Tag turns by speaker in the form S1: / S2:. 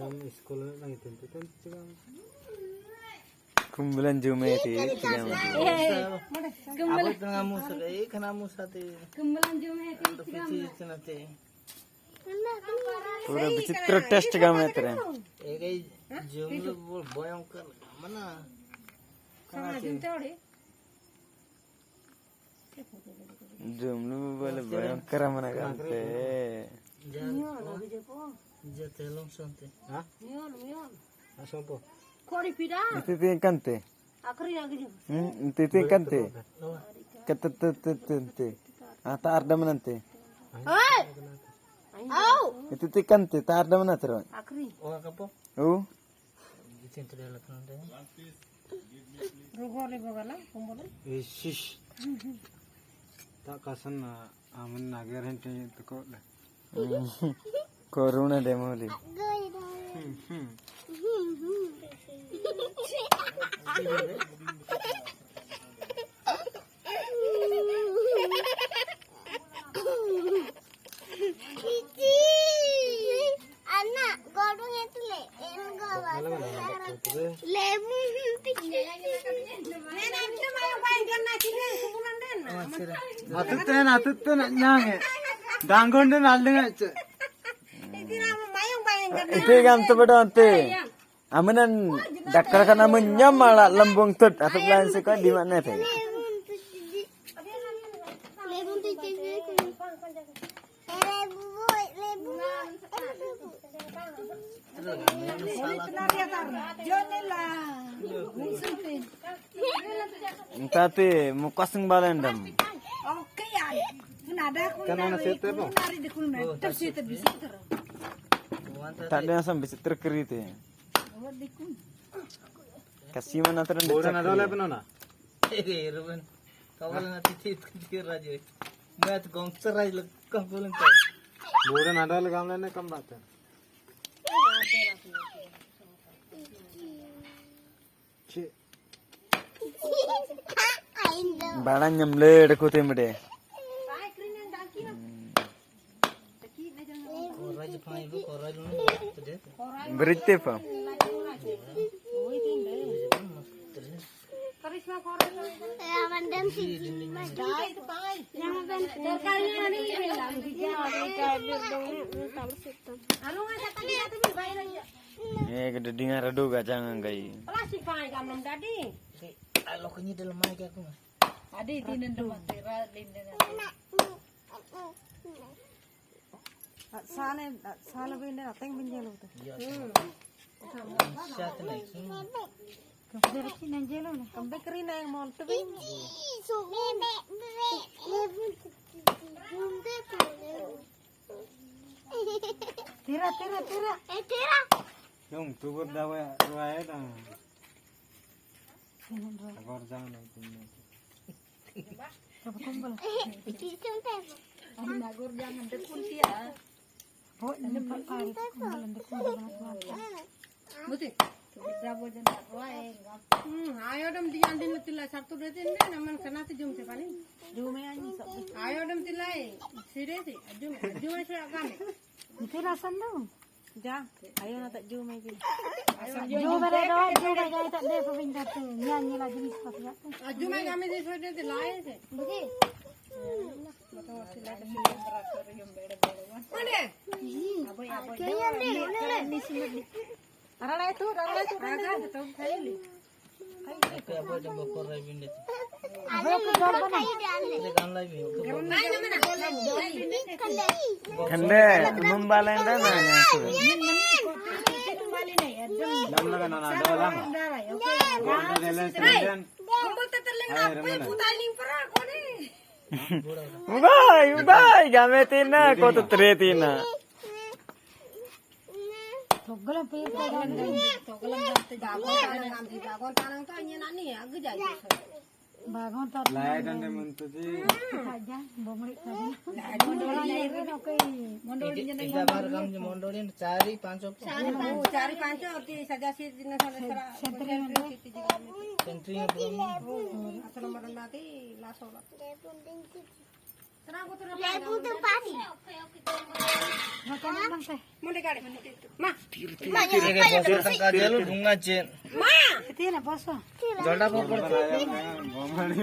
S1: dalam sekolah lagi tentu juga.
S2: Kumpulan Jumeti tiga
S3: Apa itu ngamu sekali? Kenamu sate.
S4: Kumpulan Jumeti tiga
S3: Nanti.
S2: Pura Vicitra test gambar tren.
S3: Kayak jumlah boyongkan mana?
S4: sama jumtore.
S2: Jumlah boleh bayang keramana kante.
S3: Jatelong santai.
S1: Hah?
S4: Mion.
S1: Asal po.
S4: Kori pida.
S2: Itu tiang kante.
S4: Akri lagi jum.
S2: Itu tiang kante. Kete. Tak ada mana nanti.
S4: Hei. Au.
S2: Itu tiang kante tak ada mana terus.
S4: Akri.
S3: Oh apa?
S2: Oh.
S3: Cinta dia lakukan nanti.
S4: Rugor le bogala kumbolo.
S1: Shish. Tak kasan aman nagar hente itu kok.
S2: Corona demoli.
S5: Anak godong itu le, lebu
S1: Atut nyange. Danggonde naldenga.
S2: Itu yang terbedo ante. Amanan dakar kana menyam malah lembung tut atau lain sekolah di mana teh? Tapi mukaseng balendam.
S4: Oke ya. Nada aku
S1: Kan anak sete po.
S4: nari di kulme. Terus itu bisa terus.
S2: Tak ada sampai terkeri itu. Kasih mana terus
S1: Bodan ada oleh penona.
S3: Ruben. Kawan nanti titir aja. Mat gongser aja lekang pulang kau.
S1: Bodan ada oleh gamlene kam bata. Ci.
S2: Badan nyemle dekut emde.
S3: Koraj pangai bu koraj lu.
S2: Berite pa.
S4: Karisma koran.
S5: mandam sih.
S4: Terkalinya nih bilang anu nggak tadi bayi aja.
S2: Gede dengar ado gacang gai.
S4: Plastik pakai gamam tadi.
S3: Kalau kenyi dalam mic aku mas.
S4: Adi tinen dulu tera linden. Sana benda nateng benjelo tuh.
S3: Siat naik.
S4: Dari sini jelo nih. Kambe kerina yang mau tuh. Tira.
S1: Yung tugur dawa ruaya dah. Agor jangan itu.
S4: Kumpul. Ani nagor jangan dekun dia. Oh, nempat kali kumpulan dekun. Betul. Berapa jam terwae? Ayo dam dian din tila Sabtu detin deh naman kana ti jum se pani. Jume ani sok. Ayo dam tilai. Sire si jume se agam. Itu rasan dong. Ja, ayo na tak jume ki. Jume re do jume ga tak de pabinda tu. Nyanyi lagi ni sepatnya. Jume kami di soide tilai se. Betul. Betul sila ke sini berasa yang beda-beda. Mana? Apa? Ni sini. Arala itu. Raga betul kali.
S3: Tapi apa coba koraj benda.
S4: Apa ke dorban?
S3: Kita kan lagi.
S2: Kande membalenda nanya tu.
S1: Dam laga nana ada lang. Bodan lele sendirian.
S4: Kumpul terling apa yang putaling perak kau ni?
S2: Bye, gametina ko tu tretina.
S4: Togelam pe togelam jante jagon tanang tu hanya nani agak jadi. Bagon tar.
S1: Layak dan demuntu ji.
S4: Saja, bomrik saja. Mondol air oke. Mondol di jeneng.
S3: Tiga bar kamu mondolin cari 500.
S4: Cari panco arti saja sih dina sara. Sentri
S3: Sentrinya belum.
S4: asal nomor nanti langsung.
S5: Lebu tuh pasti.
S4: Makanan lang, teh.
S3: Dhunga chain
S4: Ito yan, boso.
S3: जोड़ा पर
S1: Gomani